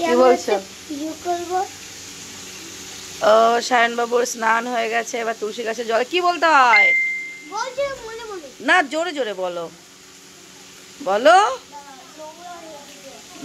কি বলছো? ও সায়ন বাবুর স্নান হয়ে গেছে, এবার তুলসী গাছে জল কি বলতে হয় না, জোরে জোরে বলো বলো।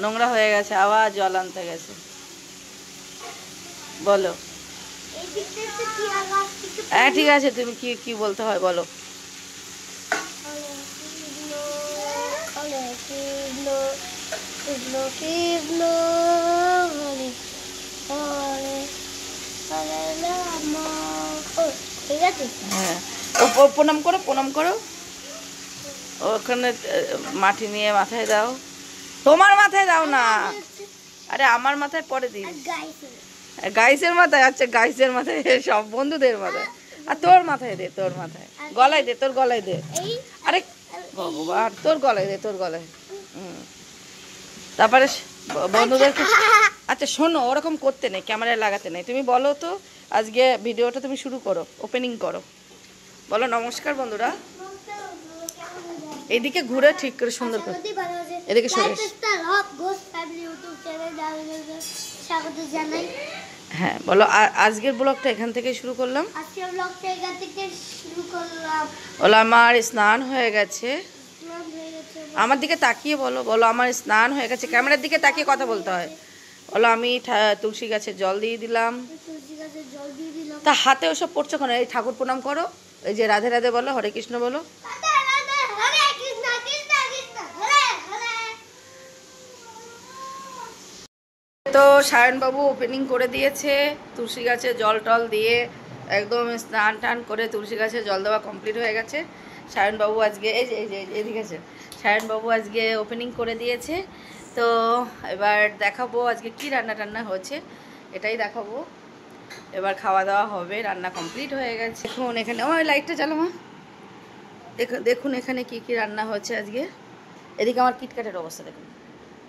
নোংরা হয়ে গেছে, আবার জল আনতে গেছে, বলো। হ্যাঁ ঠিক আছে, তুমি কি কি বলতে হয় বলো। হ্যাঁ, প্রণাম করো, প্রণাম করো। ওখানে মাটি নিয়ে মাথায় দাও, তোমার মাথায় দাও না, আরে আমার মাথায় পরে দিই। গাইসের মাথায়, আচ্ছা গাইসের মাথায়, সব বন্ধুদের মাথায়। আর তোর মাথায় দে, তোর মাথায় গলায় দে, তোর গলায় দে। আরে ভগবান, তোর গলায় দে, তোর গলায়। তারপরে বন্ধুদেরকে, আচ্ছা শোনো, ওরকম করতে নেই, ক্যামেরায় লাগাতে নেই। তুমি বলো তো, আজকে ভিডিওটা তুমি শুরু করো, ওপেনিং করো, বলো নমস্কার বন্ধুরা। এদিকে ঘুরে ঠিক করে সুন্দর করে, এদিকে সরে। হ্যাঁ বলো, আজকের ব্লগটা এখান থেকে শুরু করলাম। বলো আমার স্নান হয়ে গেছে, আমার দিকে তাকিয়ে বলো, বলো আমার স্নান হয়ে গেছে, ক্যামেরার দিকে তাকিয়ে কথা বলতে হয়। বলো আমি তুলসী গাছে জল দিয়ে দিলাম। তা হাতে ওসব পড়ছো কেন? এই ঠাকুর প্রণাম করো, এই যে রাধে রাধে বলো, হরে কৃষ্ণ বলো। তো সায়নবাবু ওপেনিং করে দিয়েছে, তুলসী গাছে জল টল দিয়ে একদম স্নান টান করে তুলসী গাছে জল দেওয়া কমপ্লিট হয়ে গেছে। সায়নবাবু আজকে এই যে এদিকে আছে, সায়নবাবু আজকে ওপেনিং করে দিয়েছে। তো এবার দেখাবো আজকে কি রান্না টান্না হচ্ছে, এটাই দেখাবো। এবার খাওয়া দাওয়া হবে, রান্না কমপ্লিট হয়ে গেছে। দেখুন এখানে, ওই লাইটটা চালো মা, দেখুন এখানে কি কি রান্না হচ্ছে আজকে। এদিকে আমার কিটক্যাটের অবস্থা দেখুন।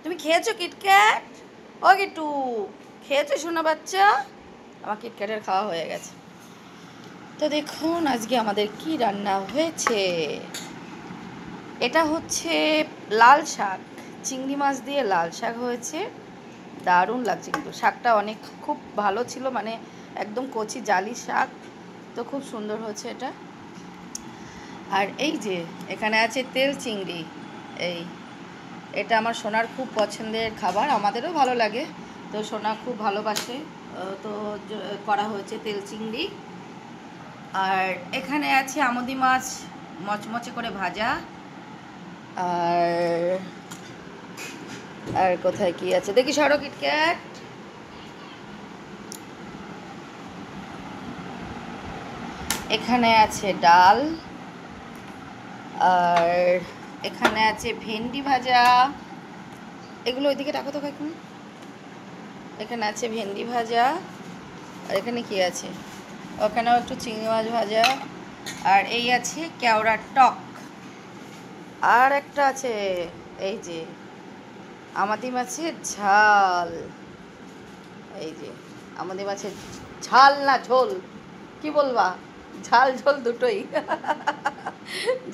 তুমি খেয়েছো কিটক্যাট? ও গিট্টু, খেয়েছো শোনা বাচ্চা? আমার কিটক্যাটের খাওয়া হয়ে গেছে। তো দেখুন আজকে আমাদের কি রান্না হয়েছে। এটা হচ্ছে লাল শাক, চিংড়ি মাছ দিয়ে লাল শাক হয়েছে, দারুণ লাগছে কিন্তু শাকটা, অনেক খুব ভালো ছিল, মানে একদম কচি জালি শাক, তো খুব সুন্দর হচ্ছে এটা। আর এই যে এখানে আছে তেল চিংড়ি, এটা আমার সোনার খুব পছন্দের খাবার, আমাদেরও ভালো লাগে, তো সোনা খুব ভালোবাসে, তো করা হয়েছে তেল চিংড়ি। আর এখানে আছে আমুদি মাছ মচমচে করে ভাজা। আর কোথায় কি আছে দেখি, সরো কিটক্যাট। এখানে আছে ডাল, আর এখানে আছে ভেন্ডি ভাজা, এগুলো ওইদিকে রাখো তো এখন। এখানে আছে ভেন্ডি ভাজা, আর এখানে কি আছে, ওখানেও একটু চিংড়ি মাছ ভাজা, আর এই আছে কেওড়ার টক, আর একটা আছে এই যে আমাদি মাছের ঝাল, এই যে আমাদি মাছের ঝাল না ঝোল, কি বলবা, ঝাল ঝোল দুটোই,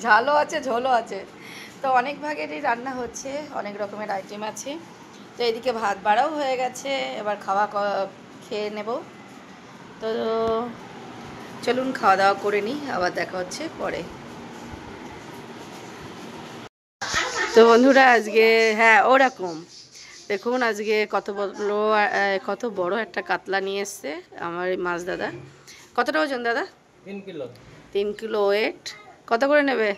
ঝালও আছে ঝোলও আছে। তো অনেক ভাগেরই রান্না হচ্ছে, অনেক রকমের আইটেম আছে। তো এদিকে ভাত বাড়াও হয়ে গেছে, এবার খেয়ে নেব। তো চলুন খাওয়া দাওয়া করে নিই, আবার দেখা হচ্ছে পরে। তো বন্ধুরা আজকে, হ্যাঁ ওরকম দেখুন আজকে কত বড় একটা কাতলা নিয়ে এসছে আমার মাছ দাদা। কতটা ওজন দাদা? 3 কিলো। 3 kilo wait. কত করে নেবে?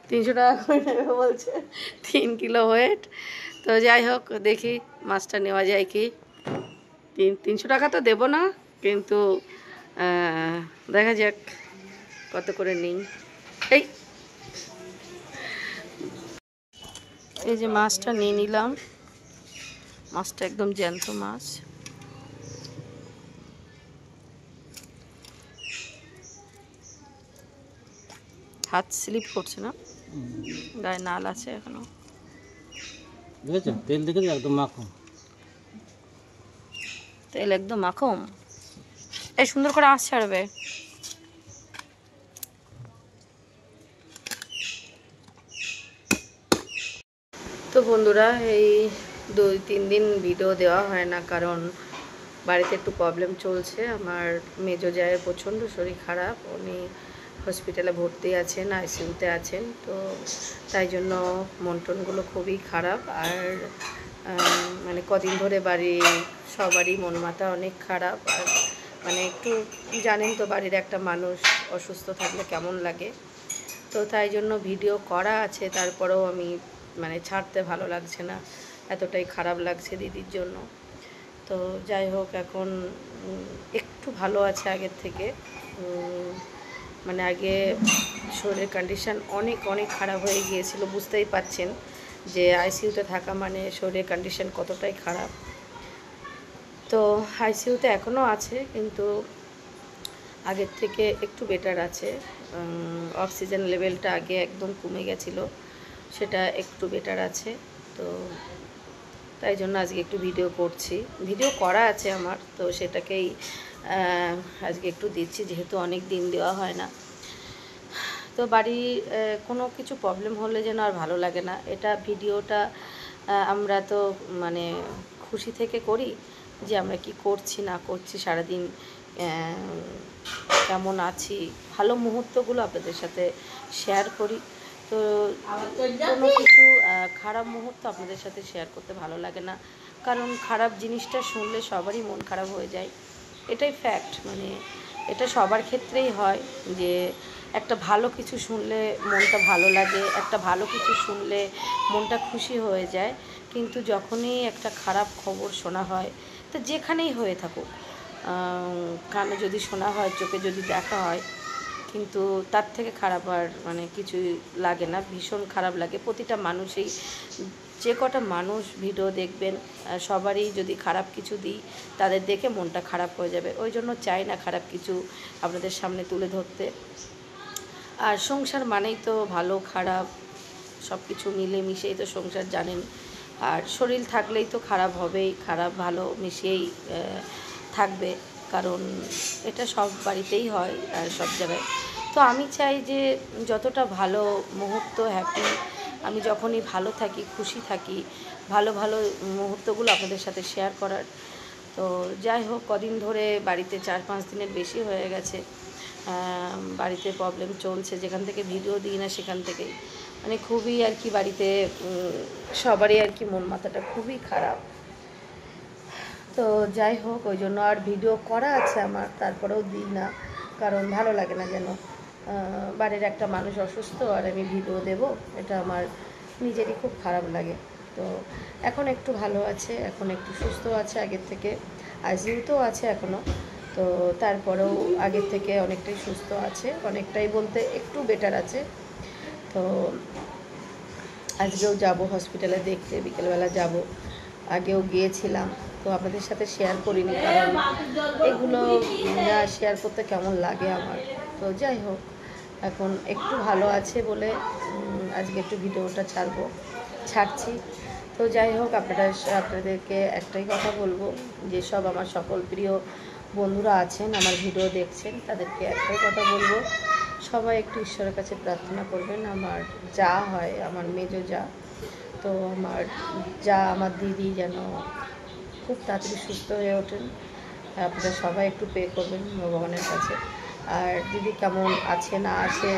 300 টাকা করে নেবে বলছে, 3 কিলো ওয়েট। তো যাই হোক, দেখি মাছটা নেওয়া যায় কি। 300 টাকা তো দেবো না, কিন্তু দেখা যাক কত করে নিই। এই যে মাছটা নিয়ে নিলাম, মাছটা একদম জ্যান্ত মাছ। হাত স্লিপ করছে না, গায়ে নাল আছে এখনো। দেখেছো তেল, দেখেছো একদম মাখন, তেল একদম মাখন। এই সুন্দর করে আঁচ ছাড়বে। তো বন্ধুরা এই 2-3 দিন ভিডিও দেওয়া হয় না, কারণ বাড়িতে একটু প্রবলেম চলছে। আমার মেজো জায়ের প্রচণ্ড শরীর খারাপ, উনি হসপিটালে ভর্তি আছেন, আইসিইউতে আছেন। তো তাই জন্য মন টনগুলো খুবই খারাপ। আর মানে কদিন ধরে সবারই মন মাথা অনেক খারাপ। আর মানে একটু জানেন তো বাড়ির একটা মানুষ অসুস্থ থাকলে কেমন লাগে। তো তাই জন্য ভিডিও করা আছে, তারপরেও আমি মানে ছাড়তে ভালো লাগছে না, এতটাই খারাপ লাগছে দিদির জন্য। তো যাই হোক, এখন একটু ভালো আছে আগের থেকে। মানে আগে শরীরের কন্ডিশান অনেক অনেক খারাপ হয়ে গিয়েছিল, বুঝতেই পাচ্ছেন যে আইসিইউতে থাকা মানে শরীরের কন্ডিশান কতটাই খারাপ। তো আইসিইউতে এখনও আছে, কিন্তু আগের থেকে একটু বেটার আছে। অক্সিজেন লেভেলটা আগে একদম কমে গেছিলো, সেটা একটু বেটার আছে। তো তাই জন্য আজকে একটু ভিডিও করছি, ভিডিও করা আছে আমার, তো সেটাকেই আজকে একটু দিচ্ছি, যেহেতু অনেক দিন দেওয়া হয় না। তো বাড়ির কোনো কিছু প্রবলেম হলে যেন আর ভালো লাগে না। এটা ভিডিওটা আমরা তো মানে খুশি থেকে করি, যে আমরা কি করছি না করছি, সারাদিন কেমন আছি, ভালো মুহূর্তগুলো আপনাদের সাথে শেয়ার করি। তো কোনো কিছু খারাপ মুহূর্ত আপনাদের সাথে শেয়ার করতে ভালো লাগে না, কারণ খারাপ জিনিসটা শুনলে সবারই মন খারাপ হয়ে যায়। এটাই ফ্যাক্ট, মানে এটা সবার ক্ষেত্রেই হয় যে একটা ভালো কিছু শুনলে মনটা ভালো লাগে, একটা ভালো কিছু শুনলে মনটা খুশি হয়ে যায়। কিন্তু যখনই একটা খারাপ খবর শোনা হয়, তো যেখানেই হয়ে থাকুক, কানে যদি শোনা হয়, চোখে যদি দেখা হয়, কিন্তু তার থেকে খারাপ আর মানে কিছুই লাগে না, ভীষণ খারাপ লাগে। প্রতিটা মানুষই, যে কটা মানুষ ভিডিও দেখবেন, সবারই যদি খারাপ কিছু দিই, তাদের দেখে মনটা খারাপ হয়ে যাবে। ওই জন্য চাই না খারাপ কিছু আপনাদের সামনে তুলে ধরতে। আর সংসার মানেই তো ভালো খারাপ সব কিছু মিলেমিশেই তো সংসার, জানেন। আর শরীর থাকলেই তো খারাপ হবেই, খারাপ ভালো মিশিয়েই থাকবে, কারণ এটা সব বাড়িতেই হয় আর সব জায়গায়। তো আমি চাই যে যতটা ভালো মুহূর্ত, হ্যাপি, আমি যখনই ভালো থাকি, খুশি থাকি, ভালো ভালো মুহূর্তগুলো আপনাদের সাথে শেয়ার করার। তো যাই হোক, কদিন ধরে বাড়িতে 4-5 দিনের বেশি হয়ে গেছে বাড়িতে প্রবলেম চলছে, যেখান থেকে ভিডিও দিই না সেখান থেকেই মানে খুবই আর কি বাড়িতে সবারই আর কি মন মাথাটা খুবই খারাপ। তো যাই হোক, ওই জন্য আর ভিডিও করা আছে আমার, তারপরেও দিই না, কারণ ভালো লাগে না যেন বাড়ির একটা মানুষ অসুস্থ আর আমি ভিডিও দেব, এটা আমার নিজেরই খুব খারাপ লাগে। তো এখন একটু ভালো আছে, এখন একটু সুস্থ আছে আগের থেকে, আইসিইউতেও আছে এখনও। তো তারপরেও আগের থেকে অনেকটাই সুস্থ আছে, অনেকটাই বলতে একটু বেটার আছে। তো আজকেও যাব হসপিটালে দেখতে, বিকেলবেলা যাব, আগেও গিয়েছিলাম। তো আপনাদের সাথে শেয়ার করিনি, কারণ এগুলো শেয়ার করতে কেমন লাগে আমার। তো যাই হোক, এখন একটু ভালো আছে বলে আজকে একটু ভিডিওটা ছাড়ছি। তো যাই হোক, আপনাদেরকে একটাই কথা বলবো, যে সব আমার সকল প্রিয় বন্ধুরা আছেন, আমার ভিডিও দেখছেন, তাদেরকে একটাই কথা বলবো, সবাই একটু ঈশ্বরের কাছে প্রার্থনা করবেন। আমার যা হয়, আমার মেজো যা, তো আমার দিদি যেন খুব তাড়াতাড়ি সুস্থ হয়ে ওঠেন। আপনারা সবাই একটু প্রে করবেন ভগবানের কাছে। আর দিদি কেমন আছে না আছে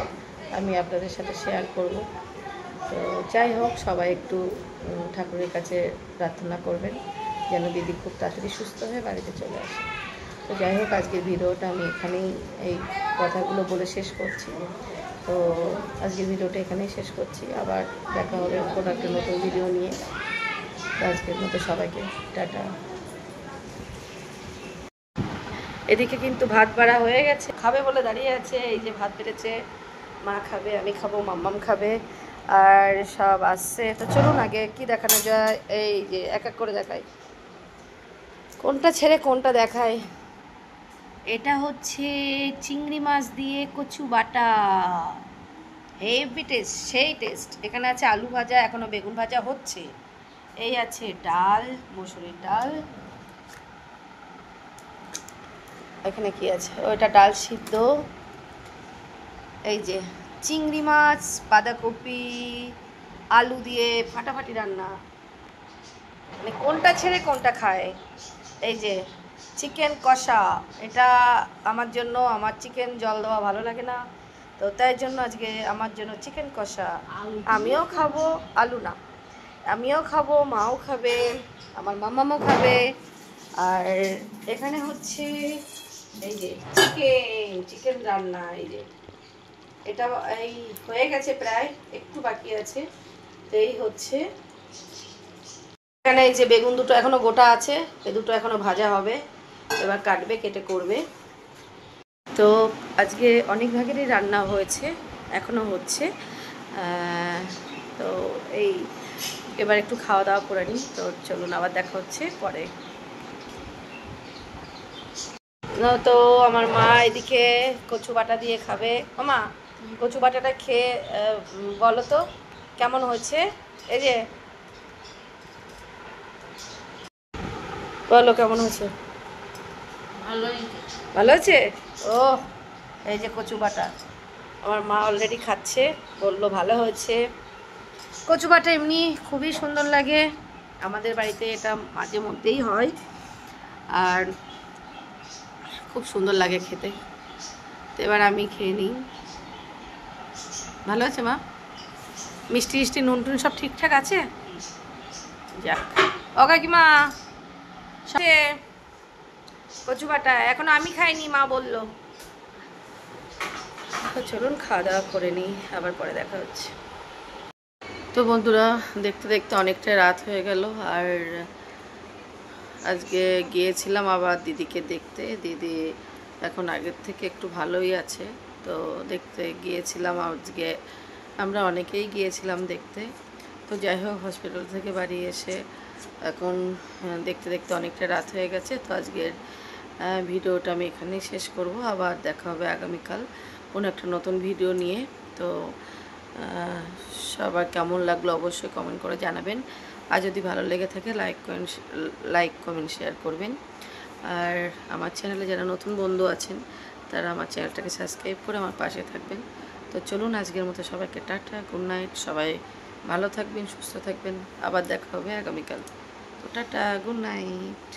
আমি আপনাদের সাথে শেয়ার করব। তো যাই হোক, সবাই একটু ঠাকুরের কাছে প্রার্থনা করবেন যেন দিদি খুব তাড়াতাড়ি সুস্থ হয়ে বাড়িতে চলে আসে। তো যাই হোক, আজকের ভিডিওটা আমি এখানেই এই কথাগুলো বলে শেষ করছি। তো আজকের ভিডিওটা এখানেই শেষ করছি, আবার দেখা হবে কোনো একটা নতুন ভিডিও নিয়ে। তো আজকের মতো সবাইকে টাটা। এদিকে কিন্তু ভাত বাড়া হয়ে গেছে, খাবে বলে দাঁড়িয়ে আছে, এই যে ভাত বেড়েছে, মা খাবে, আমি খাবো, মাম্মাম খাবে, আর সব আসছে। তো চলুন আগে কি দেখানো যায়, এই যে এক এক করে দেখাই, কোনটা ছেড়ে কোনটা দেখায়। এটা হচ্ছে চিংড়ি মাছ দিয়ে কচু বাটা, হেভি টেস্ট, সেই টেস্ট। এখানে আছে আলু ভাজা, এখনো বেগুন ভাজা হচ্ছে, এই আছে ডাল, মসুরির ডাল, এখানে কি আছে, ওইটা ডাল সিদ্ধ, এই যে চিংড়ি মাছ, বাঁধাকপি, আলু দিয়ে ফাটাফাটি রান্না, মানে কোনটা ছেড়ে কোনটা খায়। এই যে চিকেন কষা, এটা আমার জন্য, আমার চিকেন জল দেওয়া ভালো লাগে না, তো তাই জন্য আজকে আমার জন্য চিকেন কষা। আমিও খাবো, আলু না, আমিও খাবো, মাও খাবে, আমার মামামও খাবে। আর এখানে হচ্ছে এই যে চিকেন রান্না। এই যে এটা এই হয়ে গেছে, প্রায় একটু বাকি আছে। তো এই হচ্ছে এখানে এই যে বেগুন দুটো এখনো গোটা আছে, এ দুটো এখনো ভাজা হবে, এবার কাটবে, কেটে করবে। তো আজকে অনেক ভাগেরই রান্না হয়েছে, এখনো হচ্ছে। তো এই এবার একটু খাওয়া দাওয়া করে নিই। তো চলুন, আবার দেখা হচ্ছে পরে। তো আমার মা এদিকে কচু বাটা দিয়ে খাবে। মা, কচু বাটাটা খেয়ে বলো তো কেমন হয়েছে। এই যে বলো কেমন হয়েছে। ভালো হয়েছে। ও, এই যে কচু বাটা আমার মা অলরেডি খাচ্ছে, বললো ভালো হয়েছে। কচু বাটা এমনি খুবই সুন্দর লাগে, আমাদের বাড়িতে এটা মাঝে মধ্যেই হয়, আর খুব সুন্দর লাগে খেতে। তো এবার আমি খেয়ে নিই। ভালো আছে মা? মিষ্টি মিষ্টি নুন টুন সব ঠিকঠাক আছে? যাক। ও কাকিমা, কচু বাটা এখনো আমি খাইনি, মা বললো। তো চলুন খাওয়া দাওয়া করে নিই, আবার পরে দেখা হচ্ছে। তো বন্ধুরা, দেখতে দেখতে অনেকটা রাত হয়ে গেল, আর আজকে গিয়েছিলাম আবার দিদিকে দেখতে। দিদি এখন আগের থেকে একটু ভালোই আছে, তো দেখতে গিয়েছিলাম আজকে। আমরা অনেকেই গিয়েছিলাম দেখতে। তো যাই হোক, হসপিটাল থেকে বাড়ি এসে এখন দেখতে দেখতে অনেকটা রাত হয়ে গেছে। তো আজকের ভিডিওটা আমি এখানেই শেষ করব, আবার দেখা হবে আগামীকাল কোনো একটা নতুন ভিডিও নিয়ে। তো সবার কেমন লাগলো অবশ্যই কমেন্ট করে জানাবেন, আর যদি ভালো লেগে থাকে লাইক কমেন্ট শেয়ার করবেন। আর আমার চ্যানেলে যারা নতুন বন্ধু আছেন তারা আমার চ্যানেলটাকে সাবস্ক্রাইব করে আমার পাশে থাকবেন। তো চলুন, আজকের মতো সবাইকে টাটা, গুড নাইট। সবাই ভালো থাকবেন, সুস্থ থাকবেন, আবার দেখা হবে আগামীকাল। তো টাটা, গুড নাইট।